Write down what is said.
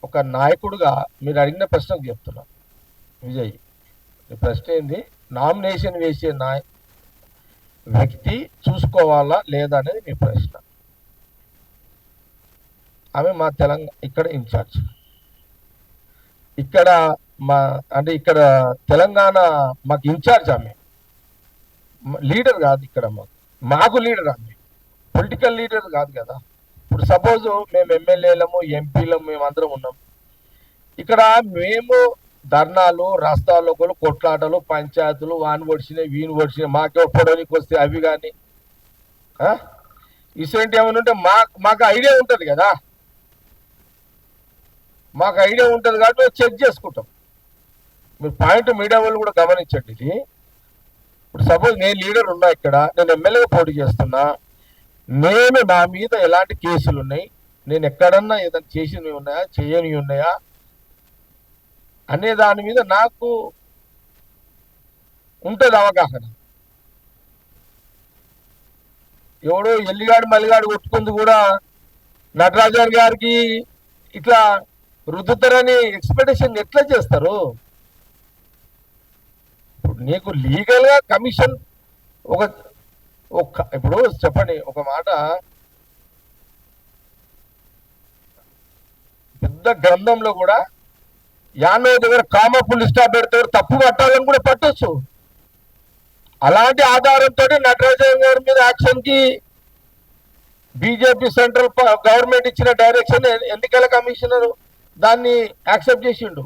ఒక నాయకుడుగా మీరు అడిగిన ప్రశ్నకు చెప్తున్నా. విజయ్, ఈ ప్రశ్న ఏంది? నామినేషన్ వేసే వ్యక్తి చూసుకోవాలా లేదా అనేది మీ ప్రశ్న. ఆమె మా ఇక్కడ ఇన్ఛార్జ్, ఇక్కడ అంటే ఇక్కడ తెలంగాణ మాకు ఇన్ఛార్జ్. ఆమె లీడర్ కాదు, ఇక్కడ మాకు లీడర్. ఆమె పొలిటికల్ లీడర్ కాదు కదా. ఇప్పుడు సపోజ్ మేము ఎమ్మెల్యేలము, ఎంపీలము, మేమందరం ఉన్నాం ఇక్కడ. మేము ధర్నాలు, రాస్తారోకోలు, కొట్లాటలు, పంచాయతీలు, వాని ఒడిచినాయి వీని ఒడిచినాయి, మాకే పొడవనికి వస్తే అవి కానీ ఇటువంటి ఏమైనా ఉంటే మాకు ఐడియా ఉంటుంది కదా. మాకు ఐడియా ఉంటుంది కాబట్టి మేము చెక్ చేసుకుంటాం. మీరు పాయింట్ మీడియా వాళ్ళు కూడా గమనించండి. ఇది ఇప్పుడు సపోజ్ నేను లీడర్ ఉన్నా, ఇక్కడ నేను ఎమ్మెల్యేగా పోటీ చేస్తున్నా, నేను నా మీద ఎలాంటి కేసులు ఉన్నాయి, నేను ఎక్కడన్నా ఏదైనా చేసినవి ఉన్నాయా, చేయనివి ఉన్నాయా అనే దాని మీద నాకు ఉంటుంది అవగాహన. ఎవడో ఎల్లిగాడు మల్లిగాడు కొట్టుకుంది కూడా నటరాజన్ గారికి ఇట్లా రుద్దుతారని ఎక్స్పెక్టేషన్ ఎట్లా చేస్తారు? ఇప్పుడు నీకు లీగల్ గా కమిషన్ ఇప్పుడు చెప్పండి ఒక మాట, పెద్ద గ్రంథంలో కూడా యానో దగ్గర కామ పుల్లి స్టాప్ పెడతారు, తప్పు పట్టాలని కూడా పట్టొచ్చు. అలాంటి ఆధారంతో నటరాజన్ గారి మీద యాక్షన్ కి బీజేపీ సెంట్రల్ గవర్నమెంట్ ఇచ్చిన డైరెక్షన్ ఎన్నికల కమిషనర్ దాన్ని యాక్సెప్ట్ చేసిండు.